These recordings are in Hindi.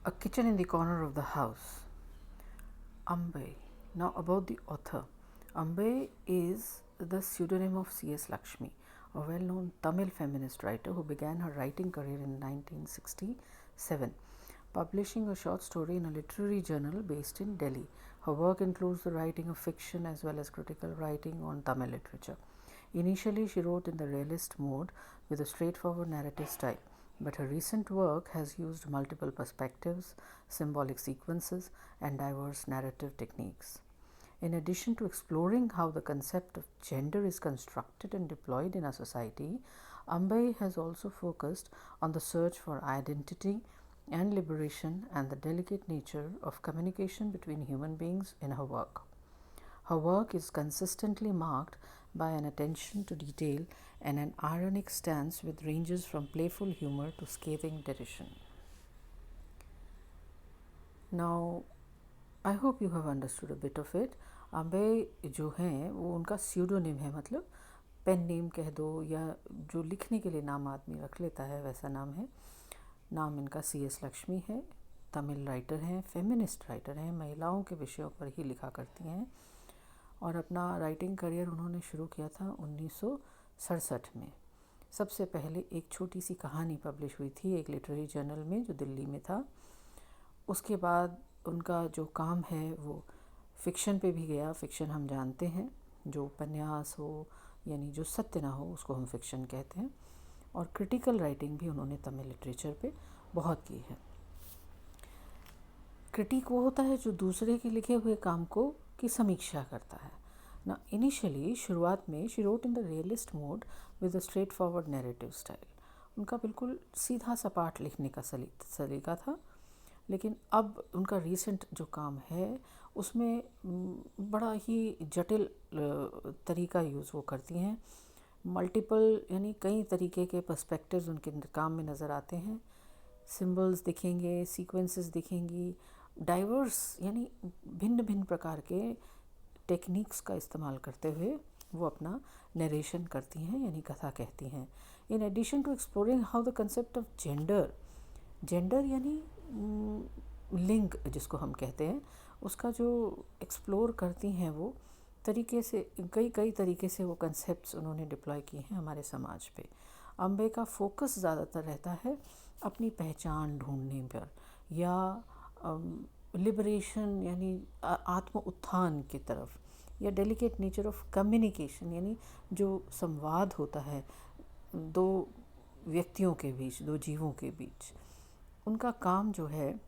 A Kitchen in the Corner of the House. Ambai. Now, about the author. Ambai is the pseudonym of C.S. Lakshmi, a well known Tamil feminist writer who began her writing career in 1967, publishing a short story in a literary journal based in Delhi. Her work includes the writing of fiction as well as critical writing on Tamil literature. Initially, she wrote in the realist mode with a straightforward narrative style, but her recent work has used multiple perspectives, symbolic sequences, and diverse narrative techniques. In addition to exploring how the concept of gender is constructed and deployed in our society, Ambai has also focused on the search for identity and liberation and the delicate nature of communication between human beings in her work. Her work is consistently marked by an attention to detail and an ironic stance with ranges from playful humor to scathing derision. Now, I hope you have understood a bit of it. Ambe जो हैं वो उनका स्यूडोनिम है, मतलब पेन नेम कह दो या जो लिखने के लिए नाम आदमी रख लेता है वैसा नाम है। नाम इनका C.S. लक्ष्मी है। तमिल राइटर हैं, फेमिनिस्ट राइटर हैं, महिलाओं के विषयों पर ही लिखा करती हैं और अपना राइटिंग करियर उन्होंने शुरू किया था 1967 में। सबसे पहले एक छोटी सी कहानी पब्लिश हुई थी एक लिटरेरी जर्नल में जो दिल्ली में था। उसके बाद उनका जो काम है वो फ़िक्शन पे भी गया। फ़िक्शन हम जानते हैं, जो उपन्यास हो यानी जो सत्य ना हो उसको हम फ़िक्शन कहते हैं। और क्रिटिकल राइटिंग भी उन्होंने तमिल लिटरेचर पे बहुत की है। क्रिटिक वो होता है जो दूसरे के लिखे हुए काम को की समीक्षा करता है ना। इनिशियली शुरुआत में she wrote in the realist mode with a straight forward narrative style. उनका बिल्कुल सीधा सपाट लिखने का सलीका था, लेकिन अब उनका रीसेंट जो काम है उसमें बड़ा ही जटिल तरीका यूज़ वो करती हैं। मल्टीपल यानी कई तरीके के पर्सपेक्टिव्स उनके काम में नज़र आते हैं। सिंबल्स दिखेंगे, सीक्वेंसेस दिखेंगी, डाइवर्स यानी भिन्न भिन्न प्रकार के टेक्निक्स का इस्तेमाल करते हुए वो अपना नरेशन करती हैं यानी कथा कहती हैं। In addition to exploring how the concept of gender यानी लिंग जिसको हम कहते हैं, उसका जो एक्सप्लोर करती हैं वो तरीके से कई तरीके से वो कंसेप्ट्स उन्होंने डिप्लॉय किए हैं हमारे समाज पे। अम्बे का फोकस ज़्यादातर रहता है अपनी पहचान ढूंढने पर या लिबरेशन यानी आत्म उत्थान की तरफ, या डेलिकेट नेचर ऑफ कम्युनिकेशन यानी जो संवाद होता है दो व्यक्तियों के बीच, दो जीवों के बीच। उनका काम जो है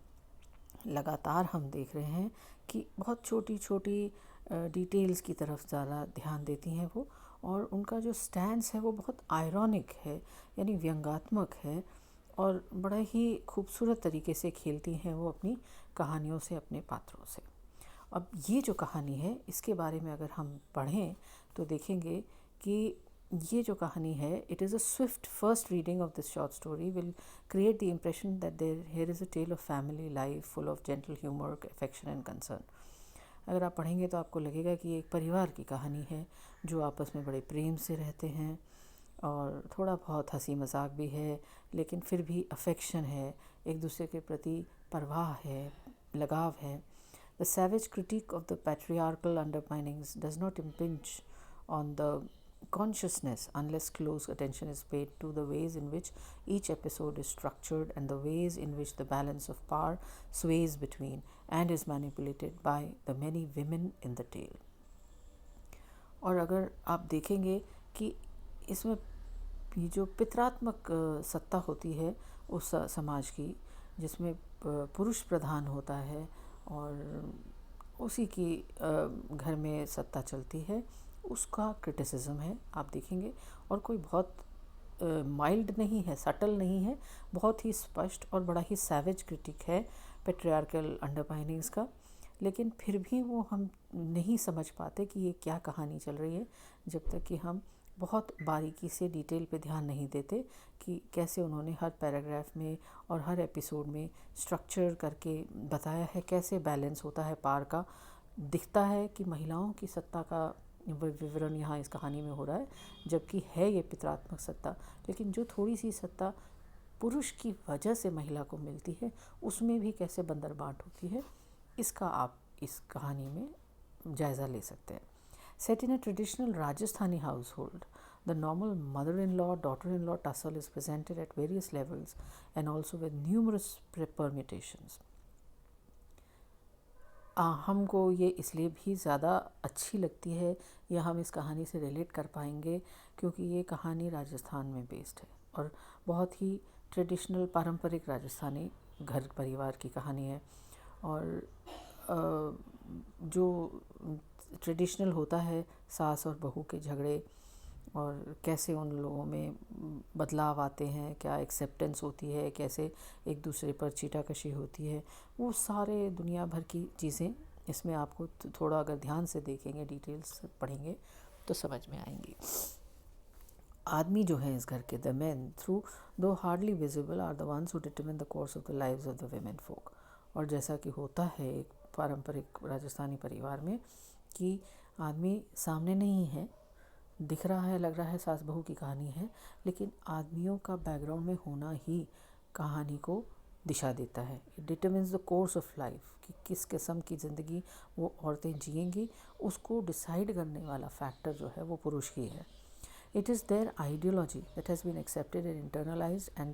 लगातार हम देख रहे हैं कि बहुत छोटी छोटी डिटेल्स की तरफ ज़्यादा ध्यान देती हैं वो, और उनका जो स्टैंस है वो बहुत आयरॉनिक है यानी व्यंग्यात्मक है और बड़ा ही खूबसूरत तरीके से खेलती हैं वो अपनी कहानियों से, अपने पात्रों से। अब ये जो कहानी है इसके बारे में अगर हम पढ़ें तो देखेंगे कि ये जो कहानी है, it is a swift first reading of this short story will create the impression that there here is a tale of family life full of gentle humour, affection and concern. अगर आप पढ़ेंगे तो आपको लगेगा कि एक परिवार की कहानी है जो आपस में बड़े प्रेम से रहते हैं और थोड़ा बहुत हंसी मजाक भी है, लेकिन फिर भी अफेक्शन है, एक दूसरे के प्रति परवाह है, लगाव है। The savage critique of the patriarchal underpinnings does not impinge on the consciousness unless close attention is paid to the ways in which each episode is structured and the ways in which the balance of power sways between and is manipulated by the many women in the tale. और अगर आप देखेंगे कि इसमें ये जो पितरात्मक सत्ता होती है उस समाज की, जिसमें पुरुष प्रधान होता है और उसी की घर में सत्ता चलती है, उसका क्रिटिसिज्म है आप देखेंगे। और कोई बहुत माइल्ड नहीं है, सटल नहीं है, बहुत ही स्पष्ट और बड़ा ही सैवेज क्रिटिक है पैट्रियार्कल अंडरपाइनिंग्स का। लेकिन फिर भी वो हम नहीं समझ पाते कि ये क्या कहानी चल रही है जब तक कि हम बहुत बारीकी से डिटेल पे ध्यान नहीं देते कि कैसे उन्होंने हर पैराग्राफ में और हर एपिसोड में स्ट्रक्चर करके बताया है, कैसे बैलेंस होता है पार का। दिखता है कि महिलाओं की सत्ता का विवरण यहाँ इस कहानी में हो रहा है, जबकि है ये पितरात्मक सत्ता, लेकिन जो थोड़ी सी सत्ता पुरुष की वजह से महिला को मिलती है, उसमें भी कैसे बंदरबाट होती है, इसका आप इस कहानी में जायज़ा ले सकते हैं। Set in a traditional Rajasthani household, the normal mother-in-law, daughter-in-law tussle is presented at various levels and also with numerous permutations. हमको ये इसलिए भी ज़्यादा अच्छी लगती है या हम इस कहानी से रिलेट कर पाएंगे क्योंकि ये कहानी राजस्थान में बेस्ड है और बहुत ही ट्रेडिशनल पारंपरिक राजस्थानी घर परिवार की कहानी है। और जो ट्रेडिशनल होता है सास और बहू के झगड़े और कैसे उन लोगों में बदलाव आते हैं, क्या एक्सेप्टेंस होती है, कैसे एक दूसरे पर चीटाकशी होती है, वो सारे दुनिया भर की चीज़ें इसमें आपको थोड़ा अगर ध्यान से देखेंगे, डिटेल्स पढ़ेंगे तो समझ में आएंगी। आदमी जो है इस घर के, the men through though hardly visible are the ones who determine the course of the lives of the women folk. और जैसा कि होता है एक पारंपरिक राजस्थानी परिवार में कि आदमी सामने नहीं है, दिख रहा है, लग रहा है सास बहू की कहानी है, लेकिन आदमियों का बैकग्राउंड में होना ही कहानी को दिशा देता है। It determines the course of life कि किस किस्म की ज़िंदगी वो औरतें जिएंगी, उसको डिसाइड करने वाला फैक्टर जो है वो पुरुष ही है। It is their ideology that has been accepted and internalized, and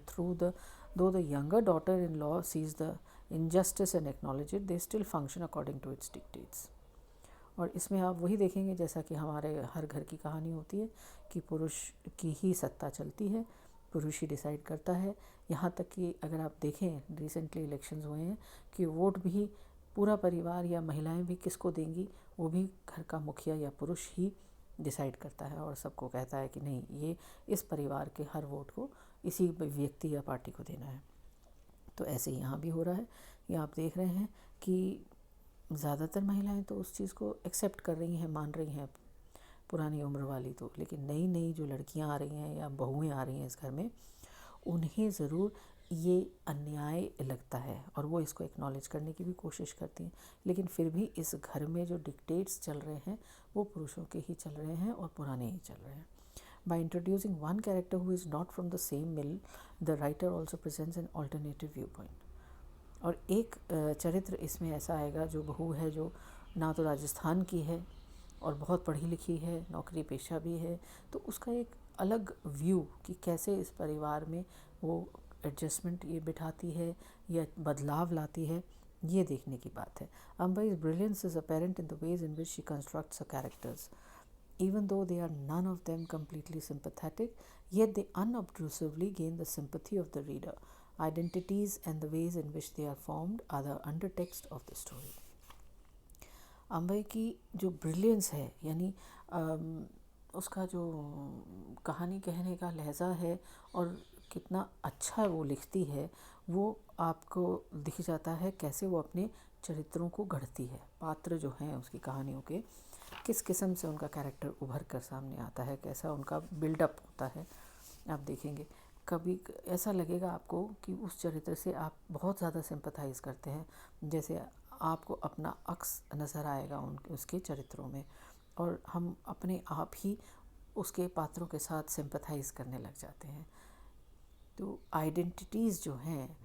though the younger daughter-in-law sees the injustice and acknowledge it, they still function according to its dictates. और इसमें आप वही देखेंगे जैसा कि हमारे हर घर की कहानी होती है कि पुरुष की ही सत्ता चलती है, पुरुष ही डिसाइड करता है। यहाँ तक कि अगर आप देखें रिसेंटली इलेक्शंस हुए हैं कि वोट भी पूरा परिवार या महिलाएं भी किसको देंगी, वो भी घर का मुखिया या पुरुष ही डिसाइड करता है और सबको कहता है कि नहीं, ये इस परिवार के हर वोट को इसी व्यक्ति या पार्टी को देना है। तो ऐसे ही यहाँ भी हो रहा है। ये आप देख रहे हैं कि ज़्यादातर महिलाएं तो उस चीज़ को एक्सेप्ट कर रही हैं, मान रही हैं, पुरानी उम्र वाली तो, लेकिन नई नई जो लड़कियां आ रही हैं या बहुएं आ रही हैं इस घर में, उन्हें ज़रूर ये अन्याय लगता है और वो इसको एक्नॉलेज करने की भी कोशिश करती हैं, लेकिन फिर भी इस घर में जो डिक्टेट्स चल रहे हैं वो पुरुषों के ही चल रहे हैं और पुराने ही चल रहे हैं। By introducing one character who is not from the same mill, the writer also presents an alternative viewpoint. और एक चरित्र इसमें ऐसा आएगा जो बहू है, जो ना तो राजस्थान की है और बहुत पढ़ी लिखी है, नौकरी पेशा भी है, तो उसका एक अलग व्यू कि कैसे इस परिवार में वो एडजस्टमेंट ये बिठाती है या बदलाव लाती है, ये देखने की बात है। Ambai's brilliance is apparent in the ways in which she constructs her characters. Even though they are none of them completely sympathetic, yet they unobtrusively gain the sympathy of the reader. Identities and the ways in which they are formed are the undertext of the story. अम्बई की जो ब्रिलियंस है, यानी उसका जो कहानी कहने का लहजा है और कितना अच्छा वो लिखती है, वो आपको दिख जाता है कैसे वो अपने चरित्रों को गढ़ती है। पात्र जो हैं उसकी कहानियों के किस किस्म से उनका कैरेक्टर उभर कर सामने आता है, कैसा उनका बिल्डअप होता है, आप देखेंगे। कभी ऐसा लगेगा आपको कि उस चरित्र से आप बहुत ज़्यादा सिंपथाइज़ करते हैं, जैसे आपको अपना अक्स नज़र आएगा उसके चरित्रों में, और हम अपने आप ही उसके पात्रों के साथ सिंपथाइज़ करने लग जाते हैं। तो आइडेंटिटीज़ जो हैं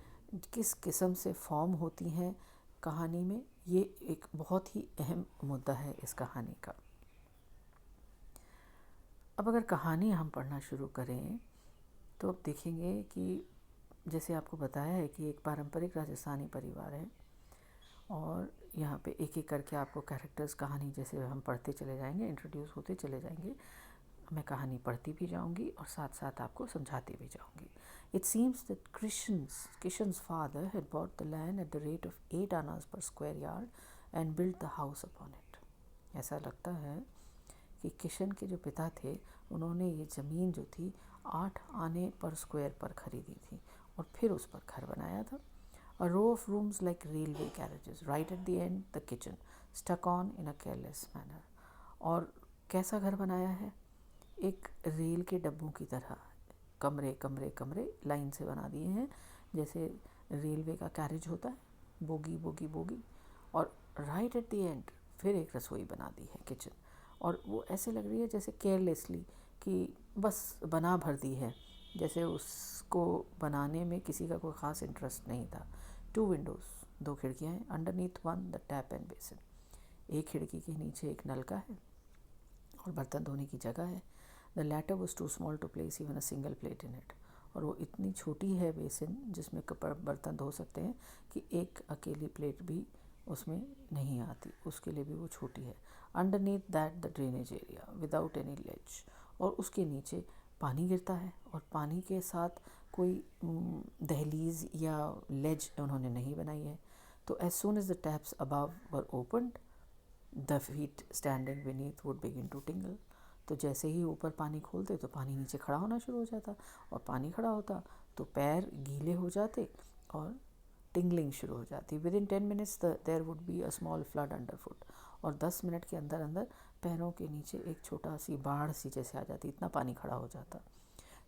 किस किस्म से फॉर्म होती हैं कहानी में, ये एक बहुत ही अहम मुद्दा है इस कहानी का। अब अगर कहानी हम पढ़ना शुरू करें तो अब देखेंगे कि जैसे आपको बताया है कि एक पारंपरिक राजस्थानी परिवार है और यहाँ पे एक एक करके आपको कैरेक्टर्स कहानी जैसे हम पढ़ते चले जाएंगे, इंट्रोड्यूस होते चले जाएंगे, मैं कहानी पढ़ती भी जाऊंगी और साथ साथ आपको समझाती भी जाऊंगी। It seems that Kishan's father had bought the land at the rate of 8 annas per square yard and built the house upon it. ऐसा लगता है कि किशन के जो पिता थे उन्होंने ये ज़मीन जो थी 8 आने पर स्क्वायर पर खरीदी थी और फिर उस पर घर बनाया था। A row of rooms like railway carriages, right at the end the kitchen, stuck on in a careless manner. और कैसा घर बनाया है, एक रेल के डब्बों की तरह कमरे कमरे कमरे लाइन से बना दिए हैं, जैसे रेलवे का कैरेज होता है, बोगी बोगी बोगी, और राइट एट द एंड फिर एक रसोई बना दी है, किचन। और वो ऐसे लग रही है जैसे केयरलेसली कि बस बना भर दी है, जैसे उसको बनाने में किसी का कोई ख़ास इंटरेस्ट नहीं था। 2 विंडोज़, 2 खिड़कियाँ हैं। Underneath one the tap and basin, एक खिड़की के नीचे एक नलका है और बर्तन धोने की जगह है। The latter was too small to place even a single plate in it, और वो इतनी छोटी है बेसिन जिसमें बर्तन धो सकते हैं कि एक अकेली प्लेट भी उसमें नहीं आती, उसके लिए भी वो छोटी है। Underneath that the drainage area without any ledge, और उसके नीचे पानी गिरता है और पानी के साथ कोई दहलीज या लेज उन्होंने नहीं बनाई है। तो as soon as the taps above were opened the feet standing beneath would begin to tingle, तो जैसे ही ऊपर पानी खोलते तो पानी नीचे खड़ा होना शुरू हो जाता, और पानी खड़ा होता तो पैर गीले हो जाते और टिंगलिंग शुरू हो जाती। Within 10 minutes there would be a small flood underfoot, और 10 मिनट के अंदर अंदर पैरों के नीचे एक छोटा सी बाढ़ सी जैसे आ जाती, इतना पानी खड़ा हो जाता।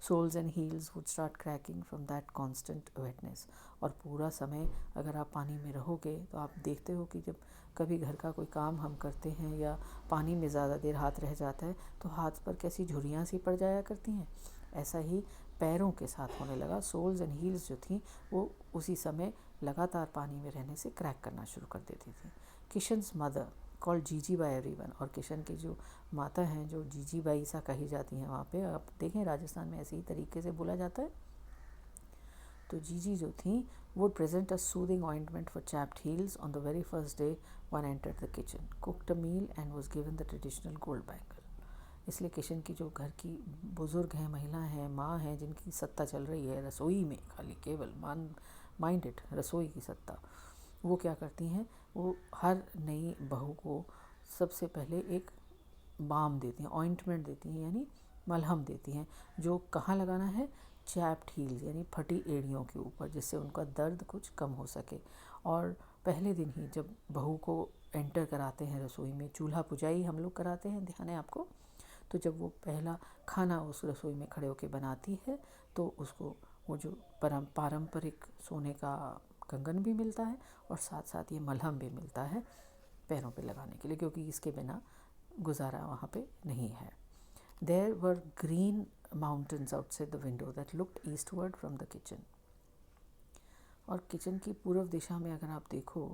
Soles and heels would start cracking from that constant wetness, और पूरा समय अगर आप पानी में रहोगे तो आप देखते हो कि जब कभी घर का कोई काम हम करते हैं या पानी में ज़्यादा देर हाथ रह जाता है तो हाथ पर कैसी झुर्रियाँ सी पड़ जाया करती हैं, ऐसा ही पैरों के साथ होने लगा। सोल्स एंड हील्स जो थी वो उसी समय लगातार पानी में रहने से क्रैक करना शुरू कर देती थी। किशन्स मदर कॉल्ड जीजी बाई एवरीवन, और किशन की जो माता हैं जो जीजी बाई सा कही जाती हैं वहाँ पे, आप देखें राजस्थान में ऐसे ही तरीके से बोला जाता है। तो जीजी जो थी would present a soothing ointment for chapped heels on the very first day one entered the kitchen, cooked a meal and was given the traditional gold bangle। इसलिए किशन की जो घर की बुज़ुर्ग हैं, महिला हैं, माँ हैं, जिनकी सत्ता चल रही है रसोई में, खाली केवल माइंडेड रसोई की सत्ता, वो क्या करती हैं, वो हर नई बहू को सबसे पहले एक बाम देती हैं, ऑइंटमेंट देती हैं, यानी मलहम देती हैं, जो कहाँ लगाना है, चैप्ड हील्स यानी फटी एड़ियों के ऊपर, जिससे उनका दर्द कुछ कम हो सके। और पहले दिन ही जब बहू को एंटर कराते हैं रसोई में, चूल्हा पुजाई हम लोग कराते हैं, ध्यान है आपको, तो जब वो पहला खाना उस रसोई में खड़े होकर बनाती है तो उसको वो जो पारंपरिक सोने का कंगन भी मिलता है और साथ साथ ये मलहम भी मिलता है पैरों पे लगाने के लिए, क्योंकि इसके बिना गुजारा वहाँ पे नहीं है। There were green mountains outside the window that looked eastward from the kitchen, और किचन की पूर्व दिशा में अगर आप देखो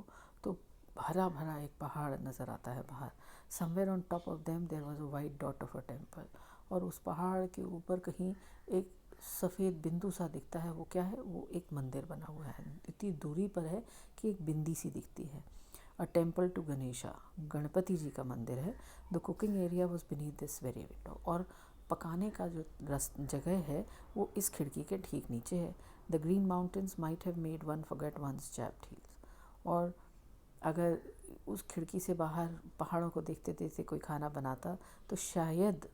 तो हरा भरा एक पहाड़ नज़र आता है बाहर। Somewhere on top of them there was a white dot of a temple, और उस पहाड़ के ऊपर कहीं एक सफ़ेद बिंदु सा दिखता है, वो क्या है, वो एक मंदिर बना हुआ है, इतनी दूरी पर है कि एक बिंदी सी दिखती है। A temple to Ganesha, Ganpati ji का मंदिर है। The cooking area was beneath this very window, और पकाने का जो जगह है वो इस खिड़की के ठीक नीचे है। The green mountains might have made one forget one's chapped heels, और अगर उस खिड़की से बाहर पहाड़ों को देखते देखते कोई खाना बनाता तो शायद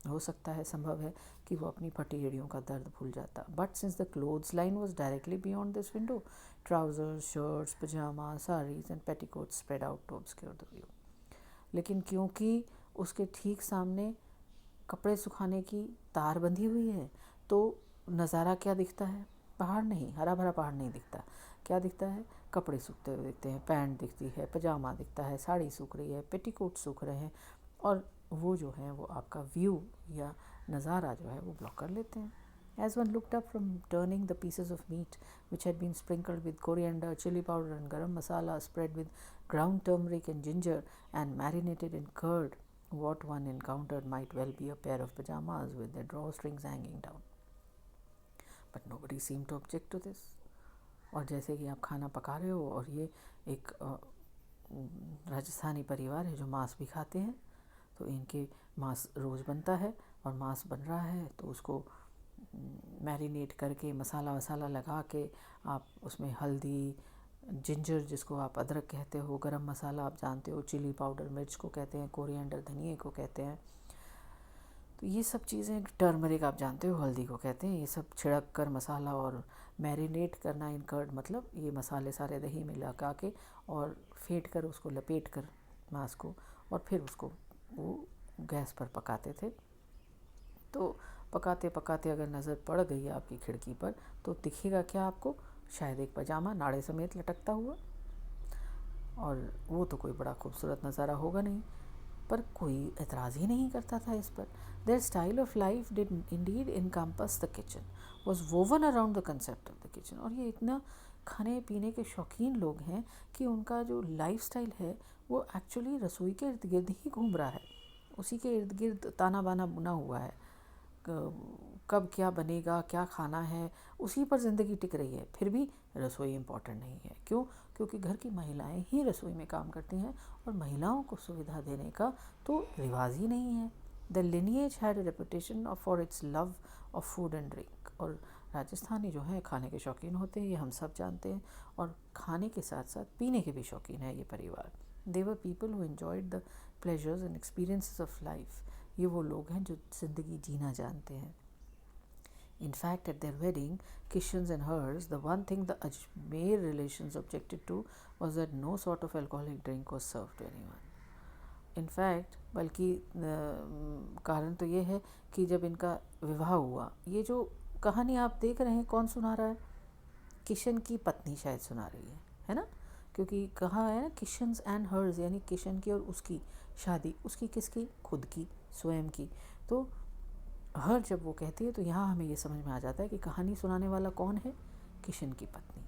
हो सकता है, संभव है कि वो अपनी फटी एड़ियों का दर्द भूल जाता। But since the clothes line was directly beyond this window, trousers, shirts, pajama, saris and petticoat spread out to obscure the view, लेकिन क्योंकि उसके ठीक सामने कपड़े सुखाने की तार बंधी हुई है तो नज़ारा क्या दिखता है, पहाड़ नहीं, हरा भरा पहाड़ नहीं दिखता, क्या दिखता है, कपड़े सूखते हुए दिखते हैं, पैंट दिखती है, पजामा दिखता है, साड़ी सूख रही है, पेटीकोट सूख रहे हैं, और वो जो है वो आपका व्यू या नज़ारा जो है वो ब्लॉक कर लेते हैं। As one looked up from turning the pieces of meat which had been sprinkled with coriander, chili powder and garam masala, spread with ground turmeric and ginger and marinated in curd, what one encountered might well be a pair of pajamas with their drawstrings hanging down. But nobody seemed to object to this. और जैसे कि आप खाना पका रहे हो और ये एक राजस्थानी परिवार है जो मांस भी खाते हैं, तो इनके मांस रोज़ बनता है और मांस बन रहा है तो उसको मैरिनेट करके मसाला वसाला लगा के आप उसमें हल्दी, जिंजर जिसको आप अदरक कहते हो, गरम मसाला आप जानते हो, चिली पाउडर मिर्च को कहते हैं, कोरिएंडर धनिए को कहते हैं, तो ये सब चीज़ें, टर्मरिक आप जानते हो हल्दी को कहते हैं, ये सब छिड़क कर मसाला और मैरिनेट करना इन कर्ड, मतलब ये मसाले सारे दही में लगा के और फेंट कर उसको लपेट कर मांस को, और फिर उसको वो गैस पर पकाते थे। तो पकाते पकाते अगर नज़र पड़ गई आपकी खिड़की पर तो दिखेगा क्या आपको, शायद एक पजामा नाड़े समेत लटकता हुआ, और वो तो कोई बड़ा खूबसूरत नज़ारा होगा नहीं। पर कोई एतराज़ ही नहीं करता था इस पर। There style of life did Indeed encompass the kitchen, was woven around the concept of the kitchen. और ये इतना खाने पीने के शौकीन लोग हैं कि उनका जो लाइफ स्टाइल है वो एक्चुअली रसोई के इर्द गिर्द ही घूम रहा है, उसी के इर्द गिर्द ताना बाना बुना हुआ है। कब क्या बनेगा, क्या खाना है, उसी पर ज़िंदगी टिक रही है। फिर भी रसोई इम्पॉर्टेंट नहीं है। क्यों? क्योंकि घर की महिलाएं ही रसोई में काम करती हैं और महिलाओं को सुविधा देने का तो रिवाज ही नहीं है। The lineage had a reputation for its love of food and drink. और राजस्थानी जो है खाने के शौकीन होते हैं, ये हम सब जानते हैं, और खाने के साथ साथ पीने के भी शौकीन है ये परिवार। They were people who enjoyed the pleasures and experiences of life. ये वो लोग हैं जो ज़िंदगी जीना जानते हैं। In fact, at their wedding, Kishan's and hers, the one thing the Ajmer relations objected to was that no sort of alcoholic drink was served to anyone. In fact, बल्कि कारण तो ये है कि जब इनका विवाह हुआ, ये जो कहानी आप देख रहे हैं कौन सुना रहा है? किशन की पत्नी शायद सुना रही है ना? क्योंकि कहा है ना किशन्स एंड हर्स, यानी किशन की और उसकी शादी। उसकी किसकी? खुद की, स्वयं की। तो हर जब वो कहती है तो यहाँ हमें ये समझ में आ जाता है कि कहानी सुनाने वाला कौन है? किशन की पत्नी।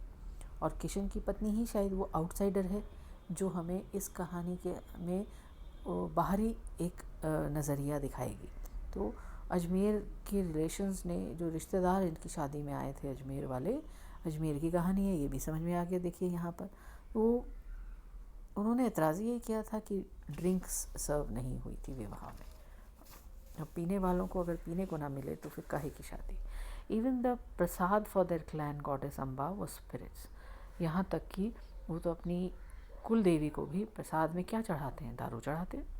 और किशन की पत्नी ही शायद वो आउटसाइडर है जो हमें इस कहानी के में बाहरी एक नज़रिया दिखाएगी। तो अजमेर के रिलेशंस ने, जो रिश्तेदार इनकी शादी में आए थे अजमेर वाले, अजमेर की कहानी है, ये भी समझ में आ गया। देखिए यहाँ पर वो उन्होंने एतराज़ ये किया था कि ड्रिंक्स सर्व नहीं हुई थी विवाह में। अब पीने वालों को अगर पीने को ना मिले तो फिर काहे की शादी। Even the prasad for their clan goddess Amba was spirits. यहाँ तक कि वो तो अपनी कुल देवी को भी प्रसाद में क्या चढ़ाते हैं? दारू चढ़ाते हैं।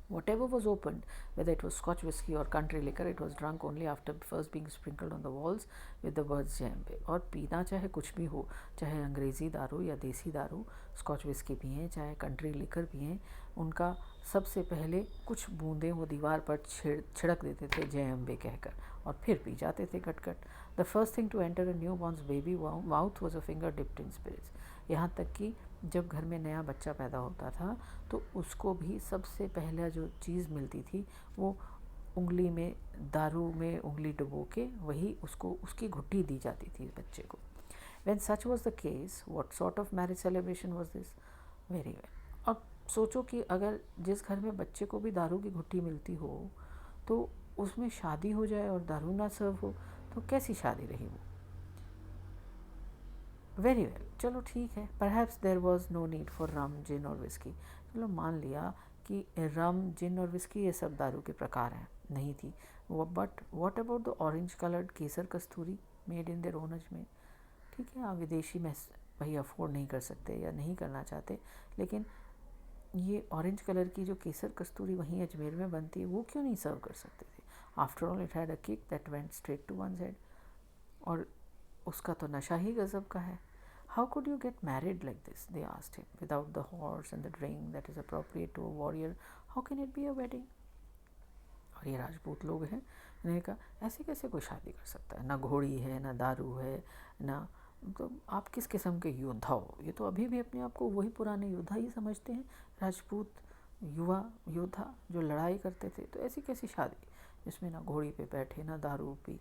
Whatever was opened, whether it was Scotch whisky or country liquor, it was drunk only after first being sprinkled on the walls with the words जैम्बे। और पीना चाहे कुछ भी हो, चाहे अंग्रेज़ी दारू या देसी दारू, स्कॉच विस्की पिएँ चाहे कंट्री लिकर पिएँ, उनका सबसे पहले कुछ बूंदें वो दीवार पर छिड़क देते थे जय अम्बे कहकर, और फिर पी जाते थे गट-गट। The first thing to enter a newborn's baby mouth was a finger dipped in spirits. यहाँ तक कि जब घर में नया बच्चा पैदा होता था तो उसको भी सबसे पहला जो चीज़ मिलती थी वो उंगली में, दारू में उंगली डुबो के वही उसको उसकी घुट्टी दी जाती थी बच्चे को। When such was the case, what sort of marriage celebration was this? Very well. अब सोचो कि अगर जिस घर में बच्चे को भी दारू की घुट्टी मिलती हो तो उसमें शादी हो जाए और दारू ना सर्व हो तो कैसी शादी रही वो? वेरी वेल, चलो ठीक है। Perhaps there was no need for rum, gin और विस्की। चलो मान लिया कि रम, जिन और विस्की ये सब दारू के प्रकार हैं, नहीं थी वो। But what about the orange coloured Kesar Kasturi made in their own Ajmer? ठीक है, आप विदेशी में भाई अफोर्ड नहीं कर सकते या नहीं करना चाहते, लेकिन ये ऑरेंज कलर की जो केसर कस्तूरी वहीं अजमेर में बनती है, वो क्यों नहीं सर्व कर सकते थे? After all it had a kick that went straight to one's head. और उसका तो नशा ही गजब का है। How could you get married like this? They asked him. Without the horse and the drink that is appropriate to a warrior, how can it be a wedding? और ये राजपूत लोग हैं, इन्होंने कहा ऐसे कैसे कोई शादी कर सकता है? ना घोड़ी है, ना दारू है, ना तो आप किस किस्म के योद्धा हो? ये तो अभी भी अपने आप को वही पुराने योद्धा ही समझते हैं, राजपूत युवा योद्धा जो लड़ाई करते थे। तो ऐसी कैसी शादी जिसमें ना घोड़ी पे बैठे, ना दारू P?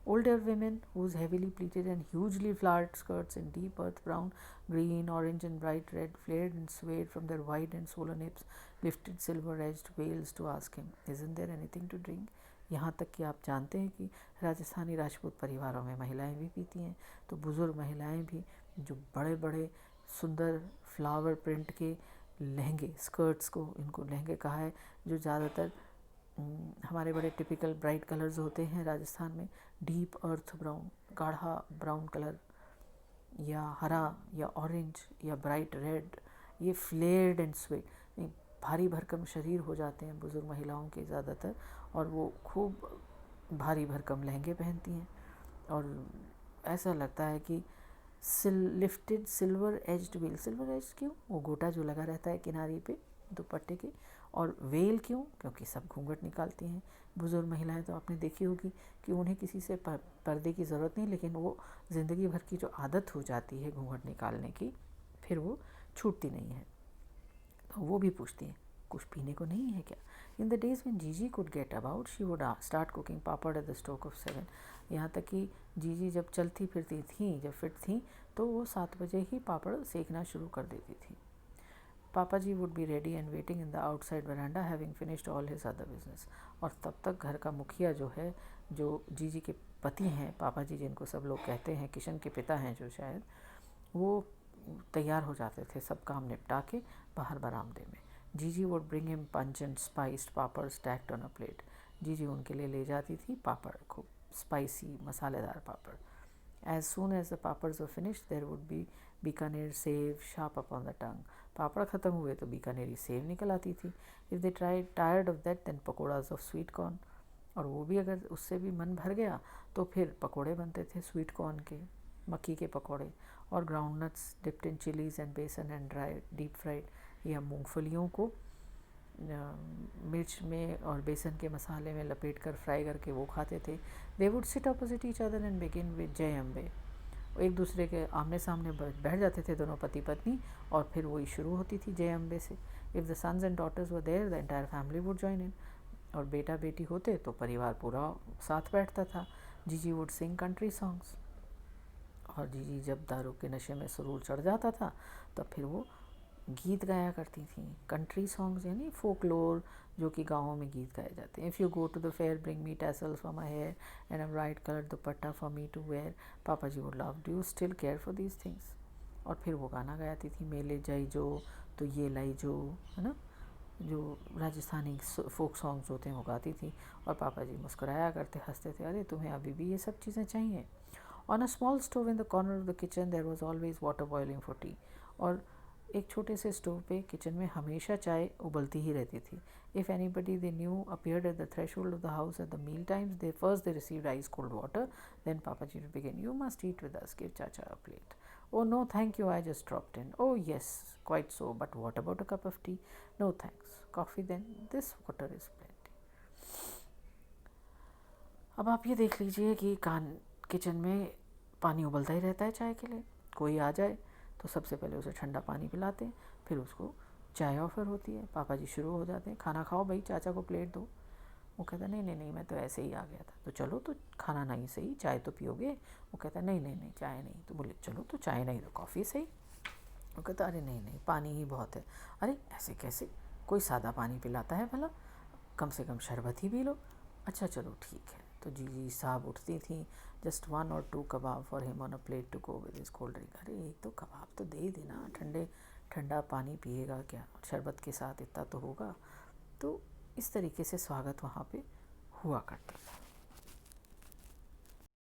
Older women whose heavily pleated and hugely flowered skirts in deep earth brown, green, orange and bright red flared and swayed from their wide and swollen hips lifted silver-edged veils to ask him, "Isn't there anything to drink?" यहाँ तक कि आप जानते हैं कि राजस्थानी राजपूत परिवारों में महिलाएं भी पीती हैं। तो बुज़ुर्ग महिलाएं भी जो बड़े बड़े सुंदर फ्लावर प्रिंट के लहंगे, स्कर्ट्स को इनको लहंगे कहा है, जो ज़्यादातर हमारे बड़े टिपिकल ब्राइट कलर्स होते हैं राजस्थान में, डीप अर्थ ब्राउन, गाढ़ा ब्राउन कलर, या हरा या ऑरेंज या ब्राइट रेड, ये फ्लेयर्ड एंड स्वे, भारी भरकम शरीर हो जाते हैं बुज़ुर्ग महिलाओं के ज़्यादातर, और वो खूब भारी भरकम लहंगे पहनती हैं। और ऐसा लगता है कि lifted silver aged well. Silver aged क्यों? वो गोटा जो लगा रहता है किनारे पे दुपट्टे के। और वेल क्यों? क्योंकि सब घूंघट निकालती हैं बुज़ुर्ग महिलाएं। तो आपने देखी होगी कि उन्हें किसी से पर्दे की ज़रूरत नहीं, लेकिन वो ज़िंदगी भर की जो आदत हो जाती है घूंघट निकालने की, फिर वो छूटती नहीं है। तो वो भी पूछती हैं, कुछ पीने को नहीं है क्या? इन द डेज व्हेन जीजी could get about she would start cooking papad at the stroke of 7। यहाँ तक कि जीजी जब चलती फिरती थी, जब फिट थी, तो वो 7 बजे ही पापड़ सेकना शुरू कर देती थी। Papa ji would be ready and waiting in the outside veranda having finished all his other business. और तब तक घर का मुखिया जो है, जो जीजी के पति हैं, पापा जी जिनको सब लोग कहते हैं, किशन के पिता हैं जो शायद, वो तैयार हो जाते थे सब काम निपटा के बाहर बरामदे में। Jiji would bring him pungent spiced papad stacked on a plate. Jiji उनके लिए ले जाती थी पापड़, खूब स्पाइसी मसालेदार papad. As soon as the papads were finished there would be Bikaner sev sharp upon the tongue. Papad ख़त्म हुए तो बीकानेरी सेव निकल आती थी। If they tired of that then pakoras of sweet corn. और वो भी अगर उससे भी मन भर गया तो फिर पकोड़े बनते थे स्वीट कॉर्न के, मक्की के पकोड़े, और ground nuts dipped in chillies and बेसन एंड ड्राई डीप फ्राइड। या मूंगफलियों को मिर्च में और बेसन के मसाले में लपेट कर फ्राई करके वो खाते थे। They would sit opposite each other and begin with जय अम्बे। एक दूसरे के आमने सामने बैठ जाते थे दोनों पति पत्नी, और फिर वही शुरू होती थी जय अम्बे से। If the sons and daughters were there the entire family would join in. और बेटा बेटी होते तो परिवार पूरा साथ बैठता था। जीजी वुड सिंग कंट्री सॉन्ग्स। और जीजी जब दारू के नशे में सुरूर चढ़ जाता था तब फिर वो गीत गाया करती थी, कंट्री सॉन्ग्स यानी फोकलोर, जो कि गाँवों में गीत गाए जाते हैं। If you go to the fair bring me tassels for my hair and a bright coloured dupatta for me to wear, papa ji would love, do you still care for these things. और फिर वो गाना गाती थी, मेले जाई जो तो ये लाई जो, है ना, जो राजस्थानी फोक सॉन्ग्स होते हैं वो गाती थी। और पापा जी मुस्कुराया करते, हंसते थे, अरे तुम्हें अभी भी ये सब चीज़ें चाहिए। On a small stove in the corner of the kitchen there was always water boiling for tea. और एक छोटे से स्टोव पे किचन में हमेशा चाय उबलती ही रहती थी। If anybody they knew appeared at the threshold of the house at the meal times they received ice cold water, then Papa ji would begin, you must eat with us, give Chacha a plate. Oh no thank you, I just dropped in. Oh yes, quite so, but what about a cup of tea? No thanks. Coffee then? This water is plenty. अब आप ये देख लीजिए कि किचन में पानी उबलता ही रहता है चाय के लिए। कोई आ जाए तो सबसे पहले उसे ठंडा पानी पिलाते हैं, फिर उसको चाय ऑफ़र होती है। पापा जी शुरू हो जाते हैं, खाना खाओ भाई, चाचा को प्लेट दो। वो कहता नहीं नहीं नहीं, मैं तो ऐसे ही आ गया था। तो चलो तो खाना नहीं सही, चाय तो पियोगे? वो कहता नहीं नहीं नहीं, चाय नहीं। तो बोले चलो तो चाय नहीं तो कॉफ़ी सही। वो कहता अरे नहीं नहीं, पानी ही बहुत है। अरे ऐसे कैसे, कोई सादा पानी पिलाता है भला, कम से कम शरबत ही पी लो। अच्छा चलो ठीक है। तो जीजी साहब उठती थी, just 1 or 2 kebab for him on a plate to go with his cold drink. अरे एक तो कबाब तो दे ही देना, ठंडा पानी पिएगा क्या, शरबत के साथ इतना तो होगा। तो इस तरीके से स्वागत वहाँ पे हुआ करता था।